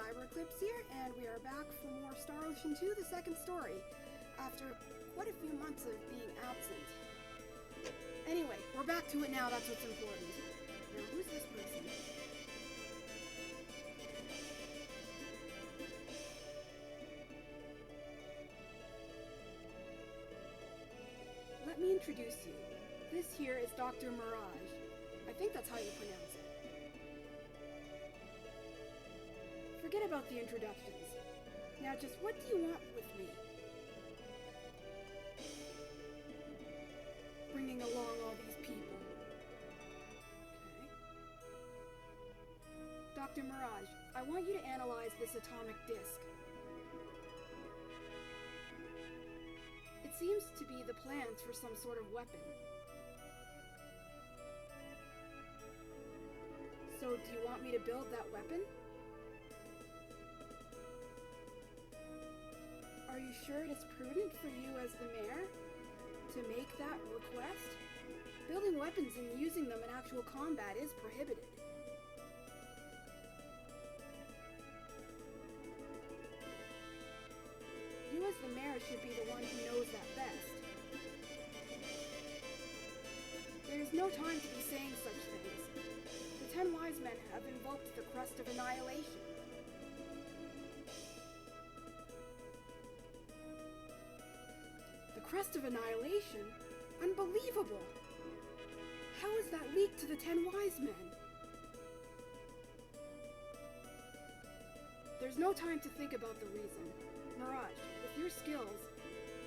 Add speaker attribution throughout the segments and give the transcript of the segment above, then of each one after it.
Speaker 1: Cyberclips here, and we are back for more Star Ocean 2, the second story, after quite a few months of being absent. Anyway, we're back to it now, that's what's important. Now, who's this person? Let me introduce you. This here is Dr. Mirage. I think that's how you pronounce it. Forget about the introductions. Now just what do you want with me? Bringing along all these people. Okay. Dr. Mirage, I want you to analyze this atomic disk. It seems to be the plans for some sort of weapon. So do you want me to build that weapon? Are you sure it is prudent for you as the mayor to make that request? Building weapons and using them in actual combat is prohibited. You as the mayor should be the one who knows that best. There is no time to be saying such things. The 10 wise men have invoked the crust of annihilation. The crest of annihilation? Unbelievable! How is that leaked to the 10 wise men? There's no time to think about the reason. Mirage, with your skills,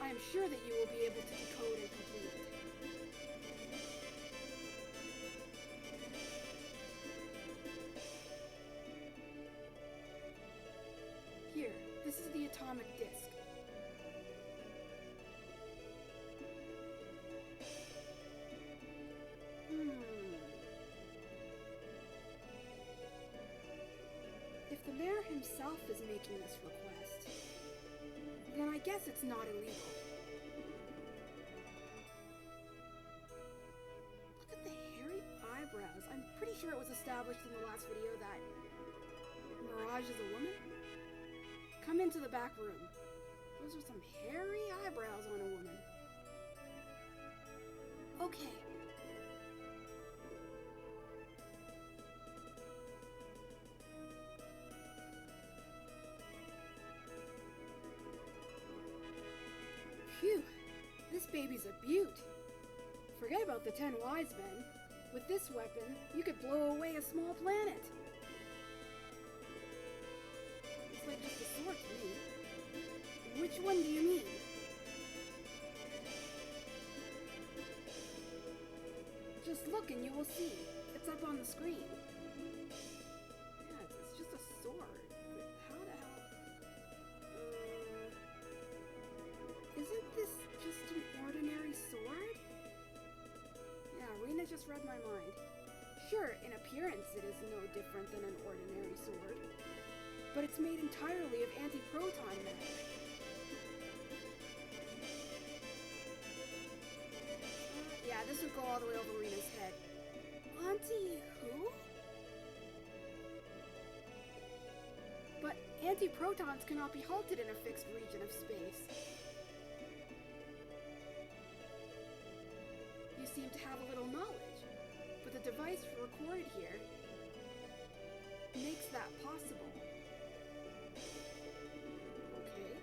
Speaker 1: I am sure that you will be able to decode and complete it. Here, this is the atomic disk. If the mayor himself is making this request, then I guess it's not illegal. Look at the hairy eyebrows. I'm pretty sure it was established in the last video that Mirage is a woman. Come into the back room. Those are some hairy eyebrows on a woman. Okay. Phew, this baby's a beaut. Forget about the 10 wise men. With this weapon, you could blow away a small planet. It's like just a sword to me. Which one do you mean? Just look and you will see. It's up on the screen. Yeah, it's just a sword. How the hell? Isn't this just an ordinary sword? Yeah, Rena just read my mind. Sure, in appearance it is no different than an ordinary sword, but it's made entirely of anti-proton matter. Yeah, this would go all the way over Rena's head. Anti-who? But anti-protons cannot be halted in a fixed region of space. You seem to have a little knowledge, but the device recorded here makes that possible. Okay.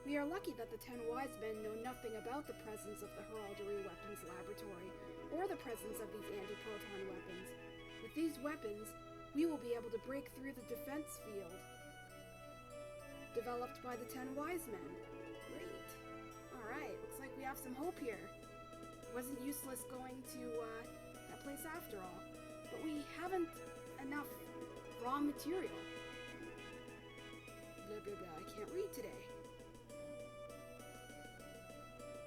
Speaker 1: We are lucky that the 10 wise men know nothing about the presence of the heraldry weapons laboratory or the presence of these anti-proton weapons. With these weapons, we will be able to break through the defense field developed by the 10 wise men. Great. Alright, looks like we have some hope here. Wasn't useless going to that place after all. But we haven't enough raw material. Blah blah blah, I can't read today.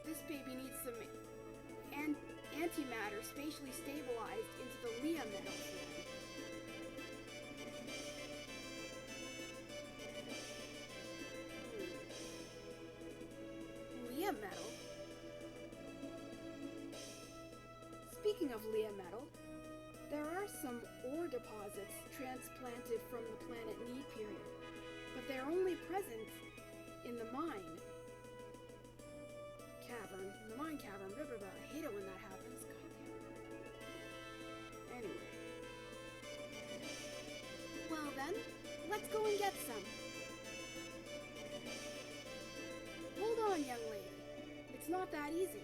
Speaker 1: This baby needs some antimatter spatially stabilized into the Leah metal form. Leah metal? Speaking of Leah metal, there are some ore deposits transplanted from the planet Need period, but they're only present in the mine cavern. The mine cavern, blah, blah, blah. I hate it when that happens. God damn. Anyway. Well then, let's go and get some. Hold on, young lady. It's not that easy.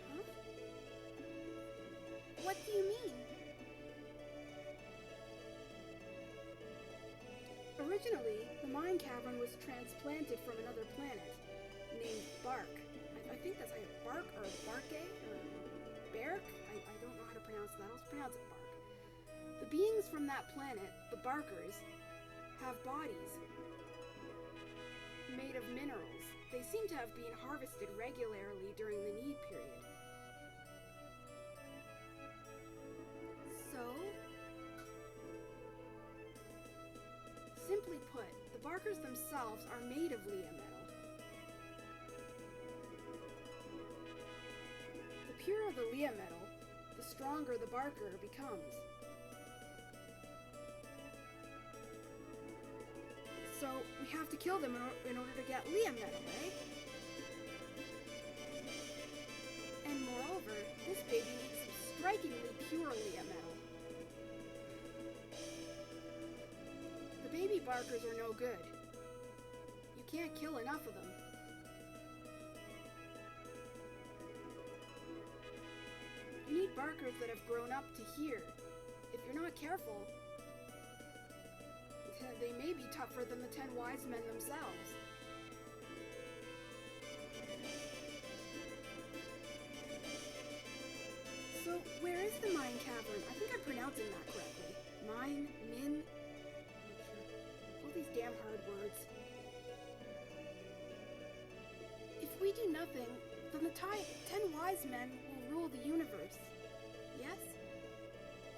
Speaker 1: Huh? What do you mean? Originally, the mine cavern was transplanted from another planet named Bark. I think that's how you Bark or Barke or Berk? I don't know how to pronounce that. I'll pronounce it Bark. The beings from that planet, the Barkers, have bodies made of minerals. They seem to have been harvested regularly during the Need period. So, simply put, the Barkers themselves are made of Leah metal. The purer the Leah metal, the stronger the Barker becomes. So, we have to kill them in order to get Leah metal, right? And moreover, this baby needs some strikingly pure Leah metal. The baby Barkers are no good. You can't kill enough of them. You need Barkers that have grown up to here. If you're not careful, they may be tougher than the 10 wise men themselves. So, where is the mine cavern? I think I'm pronouncing that correctly. Mine, min, all these damn hard words. If we do nothing, then the 10 wise men will rule the universe. Yes?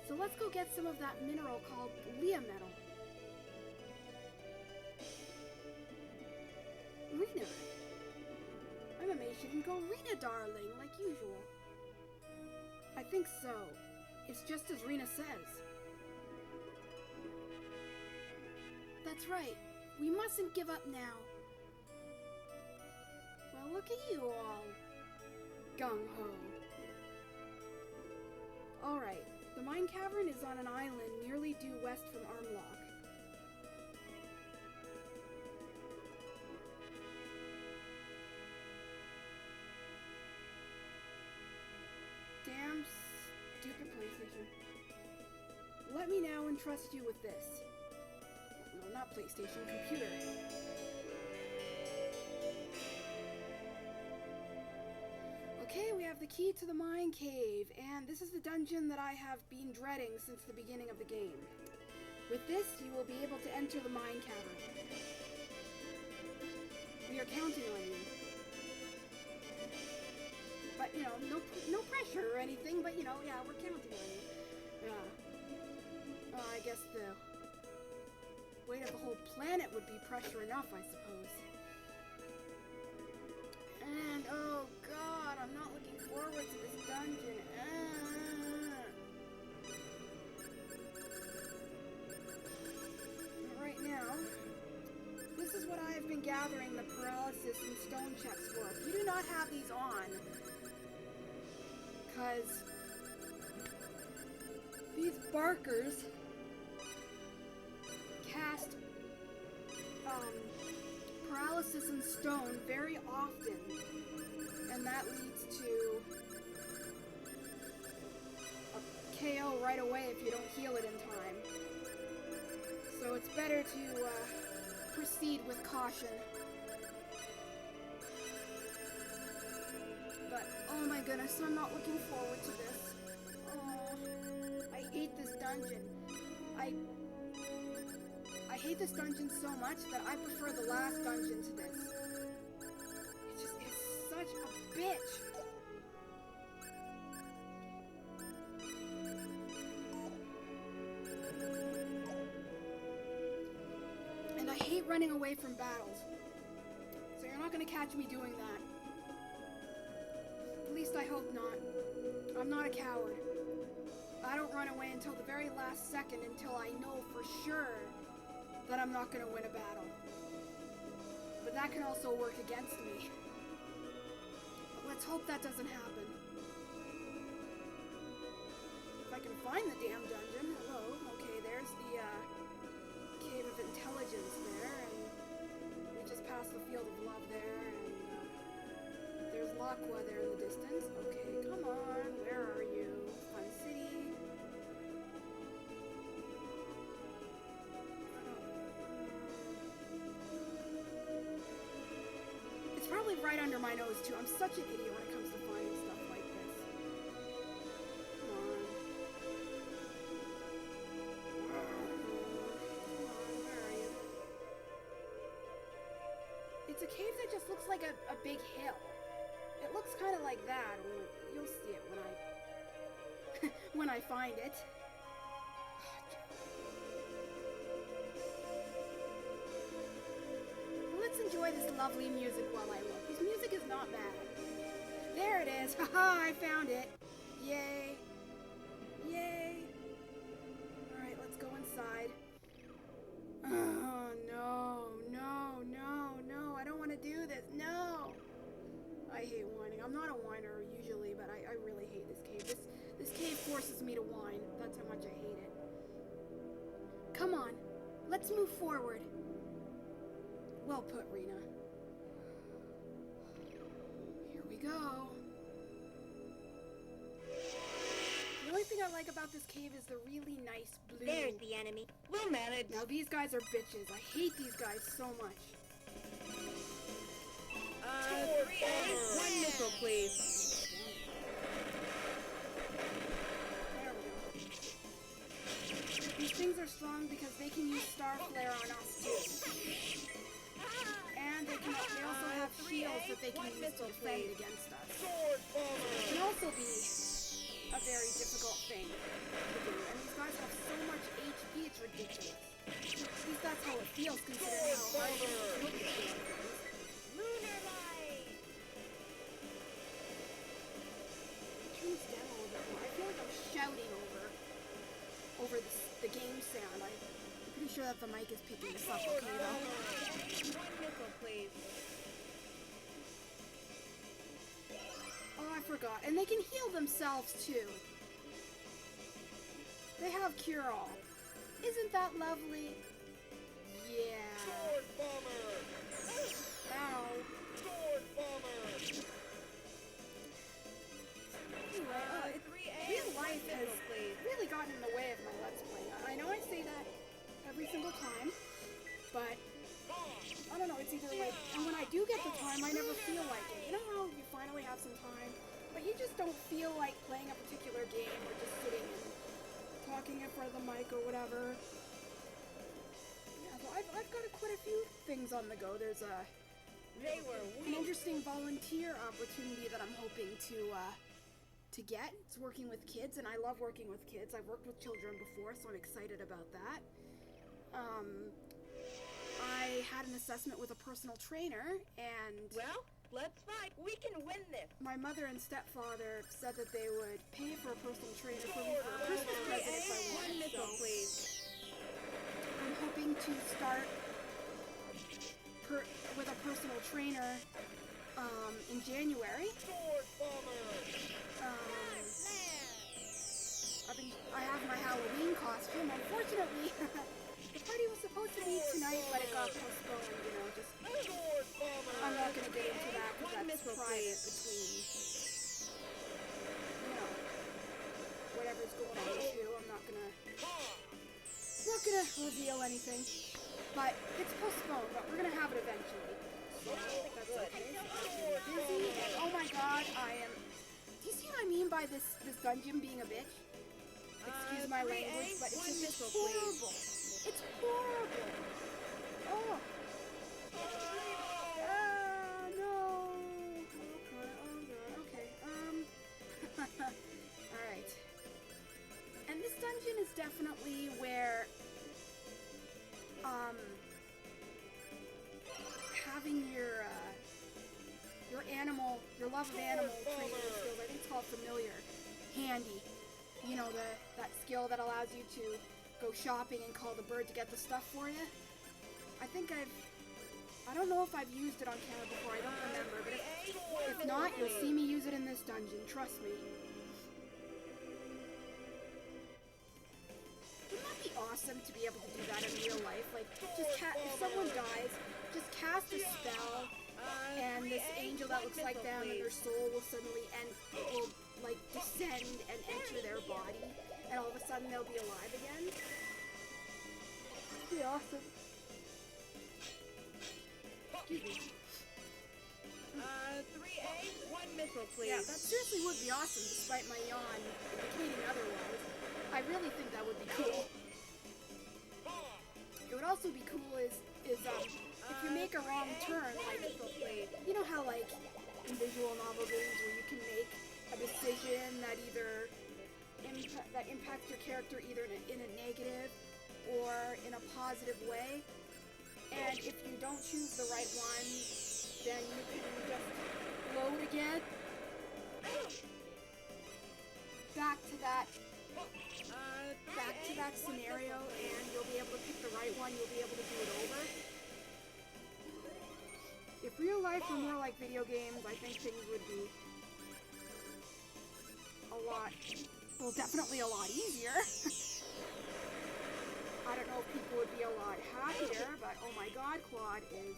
Speaker 1: So let's go get some of that mineral called Leah metal. Rena. I'm amazed she didn't go Rena, darling, like usual. I think so. It's just as Rena says. That's right. We mustn't give up now. Well, look at you all. Gung-ho. Alright, the mine cavern is on an island nearly due west from Armlock. Damn stupid PlayStation. Let me now entrust you with this. No, not PlayStation, computer. Okay, we have the key to the mine cave, and this is the dungeon that I have been dreading since the beginning of the game. With this, you will be able to enter the mine cavern. We are counting on you. But, you know, no pressure or anything, but, you know, yeah, we're counting on you. Yeah. I guess the weight of the whole planet would be pressure enough, I suppose. And, oh god, I'm not looking forward to this dungeon. Right now, this is what I have been gathering the paralysis and stone checks for. If you do not have these on, because these Barkers cast paralysis and stone very often, and that leads to a KO right away if you don't heal it in time. So it's better to proceed with caution. But, oh my goodness, I'm not looking forward to this. Oh, I hate this dungeon. I hate this dungeon so much that I prefer the last dungeon to this. It just is such a bitch. And I hate running away from battles. So you're not gonna catch me doing that. At least I hope not. I'm not a coward. I don't run away until the very last second until I know for sure that I'm not going to win a battle. But that can also work against me. But let's hope that doesn't happen. If I can find the damn dungeon. Hello. Okay, there's the Cave of Intelligence there, and we just passed the Field of Love there, and there's Laqua there in the distance. Okay, come on. Where are you? Fun City. It's probably right under my nose, too. I'm such an idiot when it comes to finding stuff like this. Come on. Where are you? It's a cave that just looks like a big hill. It looks kind of like that. You'll see it when I when I find it. Let's enjoy this lovely music while I look. This music is not bad. There it is. Haha, I found it. Yay. Yay. Alright, let's go inside. Oh, no, no, no, no. I don't want to do this. No. I hate whining. I'm not a whiner usually, but I really hate this cave. This cave forces me to whine. That's how much I hate it. Come on. Let's move forward. Well put, Rena. Here we go. The only thing I like about this cave is the really nice blue.
Speaker 2: There's the enemy. We'll manage.
Speaker 1: Now these guys are bitches. I hate these guys so much.
Speaker 2: 3A, 1 missile, please.
Speaker 1: There we go. These things are strong because they can use Star Flare on us too. And they also have shields that they can use to defend against us. It can also be a very difficult thing to do. And these guys have so much HP, it's ridiculous. At least that's how it feels considering how hard it is to look at these things. Turn this down a little bit more. I feel like I'm shouting over the game sound. I'm pretty sure that the mic is picking this up, okay though?
Speaker 2: 1 missile, please.
Speaker 1: Oh, I forgot. And they can heal themselves too. They have cure-all. Isn't that lovely? Yeah.
Speaker 3: Sword bomber!
Speaker 1: Ow.
Speaker 3: Sword bomber!
Speaker 1: Anyway, real life has really gotten in the way of my Let's Play. I know I say that every single time, but I don't know, it's either like, and when I do get the time, I never feel like it. You know how you finally have some time, but you just don't feel like playing a particular game or just sitting and talking in front of the mic or whatever. Yeah, so I've got quite a few things on the go. There's an interesting volunteer opportunity that I'm hoping to get. It's working with kids, and I love working with kids. I've worked with children before, so I'm excited about that. I had an assessment with a personal trainer, and
Speaker 2: Well, let's fight. We can win this.
Speaker 1: my mother and stepfather said that they would pay for a personal trainer for me for a Christmas present if I
Speaker 2: 1
Speaker 1: wanted.
Speaker 2: missile,
Speaker 1: So
Speaker 2: please.
Speaker 1: I'm hoping to start with a personal trainer in January.
Speaker 3: Sword bomber!
Speaker 1: I have my Halloween costume. Unfortunately, the party was supposed to be tonight, but it got postponed. You know, just
Speaker 3: Sword bomber!
Speaker 1: I'm not going to get into that because
Speaker 2: 1
Speaker 1: that's
Speaker 2: missile,
Speaker 1: private
Speaker 2: please.
Speaker 1: between, you know, whatever's going on with you. I'm not gonna reveal anything, but it's postponed. But we're gonna have it eventually. So I think that's okay. So I'm busy, and oh my God, I am. Do you see what I mean by this dungeon being a bitch? Excuse my
Speaker 2: 3A,
Speaker 1: language, but it's
Speaker 2: 1
Speaker 1: just
Speaker 2: missile,
Speaker 1: horrible. It's horrible. Oh. No. Okay. Alright. And this dungeon is definitely where, having your love of animal training skills, I think it's called familiar, handy. You know, that skill that allows you to go shopping and call the bird to get the stuff for you. I think I don't know if I've used it on camera before, I don't remember, but if not, you'll see me use it in this dungeon, trust me. Wouldn't that be awesome to be able to do that in real life? Like, just if someone dies, just cast a spell, and this angel that looks like them and their soul will suddenly will like descend and enter their body, and all of a sudden they'll be alive again. That'd be awesome. Excuse me.
Speaker 2: 3A, 1 missile, please.
Speaker 1: Yeah, that seriously would be awesome, despite my yawn indicating otherwise. I really think that would be cool. It would also be cool is if you make a wrong turn, like, you know how like in visual novel games where you can make a decision that either impacts your character either in a negative or in a positive way, and if you don't choose the right one, then you can just load again. Back to that scenario, and you'll be able to pick the right one, you'll be able to do it over. If real life were more like video games, I think things would be definitely a lot easier. I don't know if people would be a lot happier, but oh my god, Claude is...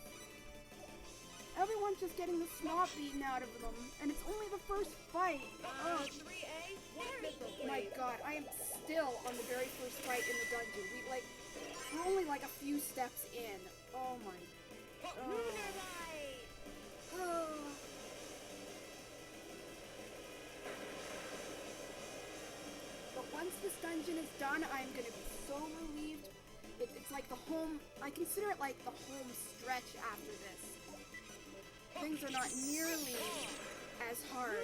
Speaker 1: Everyone's just getting the snot beaten out of them, and it's only the first fight. Oh.
Speaker 2: 3A, 1 missile, please.
Speaker 1: My god, I am still on the very first fight in the dungeon. We're only like a few steps in. Oh my... Oh. But once this dungeon is done, I'm gonna be so relieved. It's like the home... I consider it like the home stretch after this. Things are not nearly as hard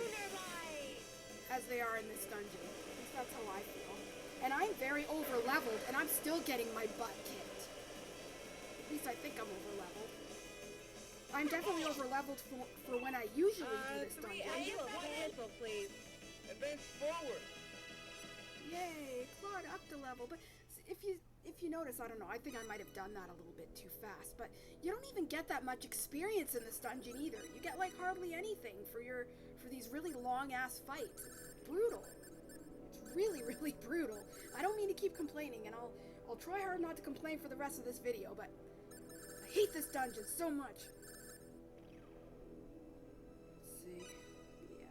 Speaker 1: as they are in this dungeon. At least that's how I feel. And I'm very over-leveled, and I'm still getting my butt kicked. At least I think I'm over-leveled. I'm definitely over-leveled for when I usually do this dungeon.
Speaker 2: 3A, 1 missile, please.
Speaker 3: Advance forward.
Speaker 1: Yay, Claude up the level. But if you notice, I don't know, I think I might have done that a little bit too fast, but you don't even get that much experience in this dungeon either. You get like hardly anything for these really long ass fights. It's brutal. It's really, really brutal. I don't mean to keep complaining, and I'll try hard not to complain for the rest of this video, but I hate this dungeon so much. Let's see. Yeah.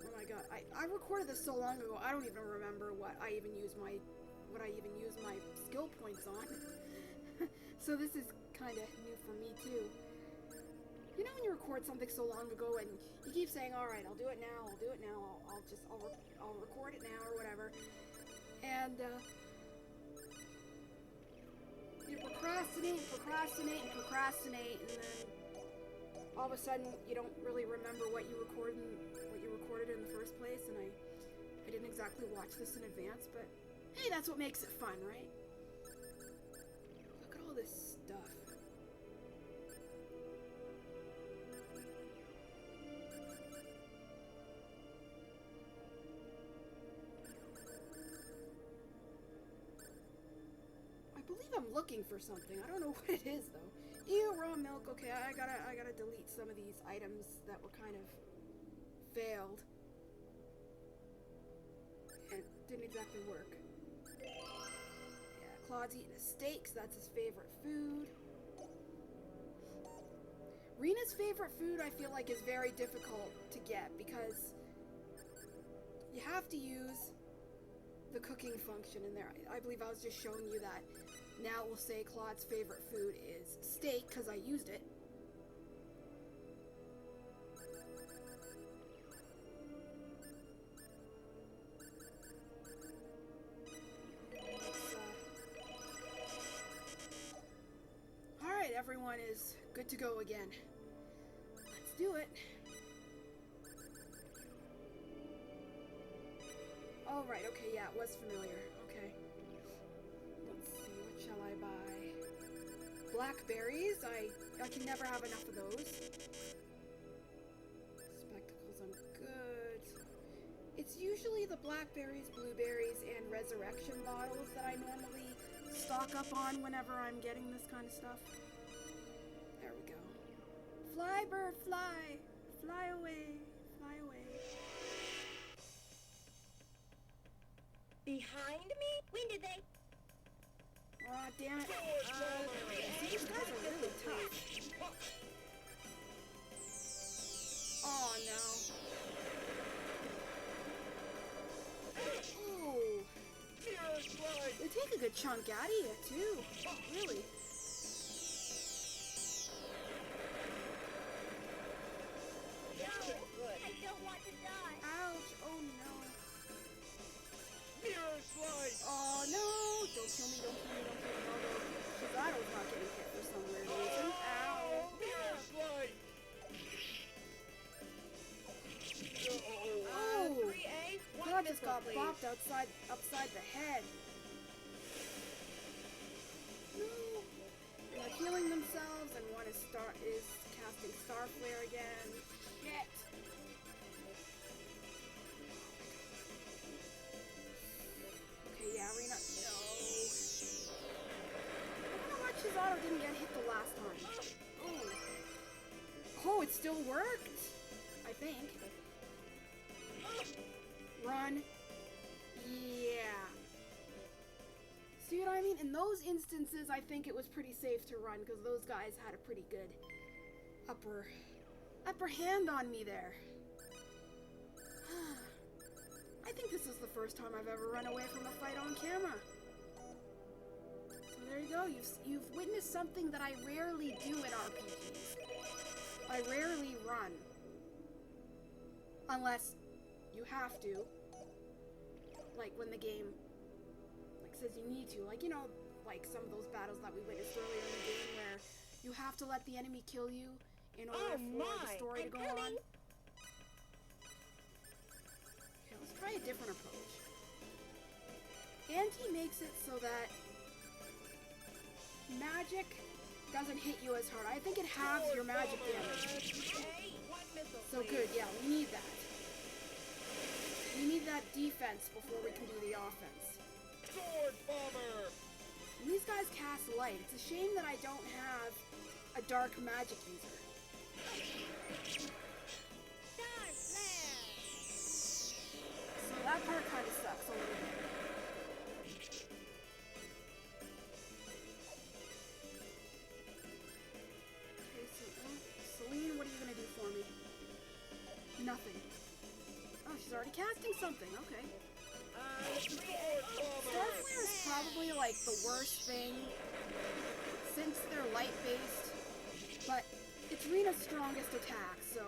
Speaker 1: Oh my god, I recorded this so long ago, I don't even remember what I even use my skill points on. So this is kind of new for me too. You know when you record something so long ago and you keep saying, all right, I'll do it now, I'll record it now or whatever, and you procrastinate, and then all of a sudden you don't really remember what you recorded in the first place, and I didn't exactly watch this in advance, but hey, that's what makes it fun, right? Look at all this stuff. I believe I'm looking for something. I don't know what it is though. Ew, raw milk. Okay, I gotta delete some of these items that were kind of failed and didn't exactly work. Yeah, Claude's eating a steak, so that's his favorite food. Rena's favorite food, I feel like, is very difficult to get because you have to use the cooking function in there. I believe I was just showing you that. Now we'll say Claude's favorite food is steak because I used it. Alright, everyone is good to go again. Let's do it. Alright, okay, yeah, it was familiar. Okay. Let's see, what shall I buy? Blackberries? I can never have enough of those. Spectacles, I'm good. It's usually the blackberries, blueberries, and resurrection bottles that I normally stock up on whenever I'm getting this kind of stuff. There we go. Fly, bird, fly! Fly away! Fly away.
Speaker 2: Behind me? When did they?
Speaker 1: Aw, damn it. These guys are really tough. Oh no. Ooh. They take a good chunk out of you, too. Really.
Speaker 2: I don't want to die.
Speaker 1: Ouch. Oh no.
Speaker 3: Mirror slide!
Speaker 1: Oh no. Don't kill me, don't kill me, don't kill me. Although, Shizado's not getting hit for some weird reason. Ow.
Speaker 3: Mirror slide!
Speaker 1: Oh.
Speaker 2: 3A, one
Speaker 1: God just
Speaker 2: missile,
Speaker 1: got
Speaker 2: please.
Speaker 1: bopped upside the head. No. They're healing themselves, and one is casting Star Flare again. Shit. Okay, yeah, Rena. No. I don't know why Chizado didn't get hit the last time. Oh. Oh, it still worked. I think. Run. Yeah. See what I mean? In those instances, I think it was pretty safe to run because those guys had a pretty good upper hand on me there. I think this is the first time I've ever run away from a fight on camera. So there you go. You've witnessed something that I rarely do in RPGs. I rarely run. Unless you have to. Like when the game says you need to. Like, you know, like some of those battles that we witnessed earlier in the game where you have to let the enemy kill you in order for the story to go on. Okay, let's try a different approach. Anti makes it so that magic doesn't hit you as hard. I think it halves your magic damage. So good, yeah, we need that. We need that defense before we can do the offense.
Speaker 3: Sword bomber!
Speaker 1: And these guys cast light. It's a shame that I don't have a dark magic user. So that part kind of sucks a little bit. Okay, so Celine, what are you gonna do for me? Nothing. Oh, she's already casting something. Okay. Starflare is probably like the worst thing since they're light-based, but it's Rena's strongest attack, so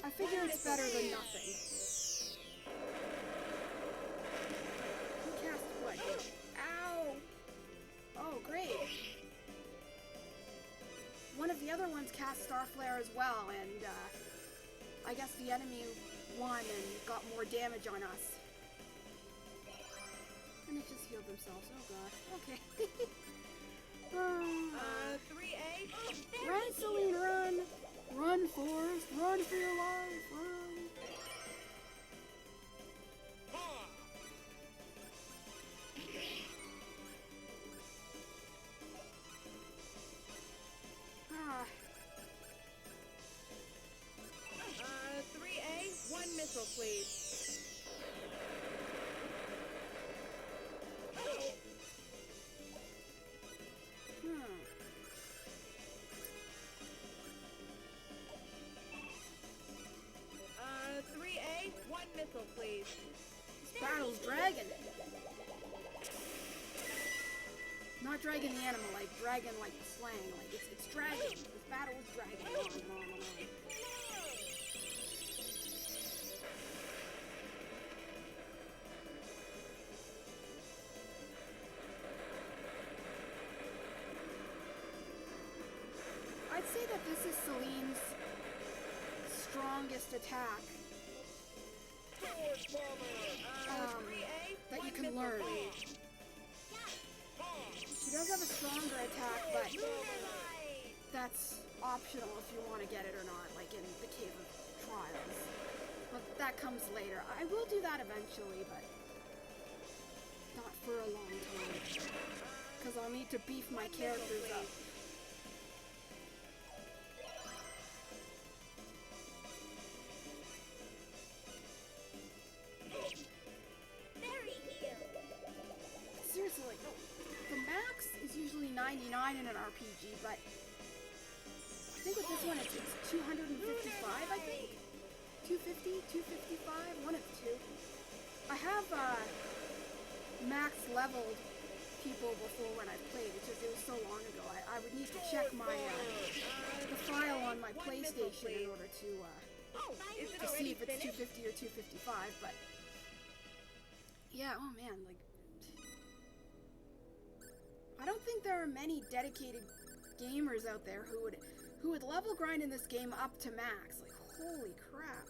Speaker 1: I figure it's better than nothing. Who cast what? Ow! Oh, great. One of the other ones cast Starflare as well, and I guess the enemy won and got more damage on us. And it just healed themselves. Oh god. Okay.
Speaker 2: 3A.
Speaker 1: Run, Celine, run! Run, Forrest! Run for your life! Run! Ah.
Speaker 2: 3A, one missile, please.
Speaker 1: Hmm.
Speaker 2: 3A, one missile, please.
Speaker 1: This battle's dragging. Not dragging the animal, like dragging like slang. Like it's dragging. This battle is dragging on and on and on. I'd say that this is Celine's strongest attack that you can learn. She does have a stronger attack, but that's optional if you want to get it or not, like in the Cave of Trials. but that comes later. I will do that eventually, but not for a long time. Because I'll need to beef my characters up. Seriously, like, the max is usually 99 in an RPG, but I think with this one it's 255, I think? 250, 255, one of the two. I have max leveled people before when I played, it's just it was so long ago. I would need to check my the file on my PlayStation in order to see if it's 250 or 255, but yeah, oh man, like I don't think there are many dedicated gamers out there who would level grind in this game up to max. Like, holy crap.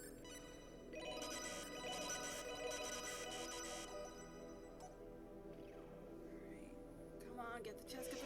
Speaker 1: Alright. Come on, get the chest.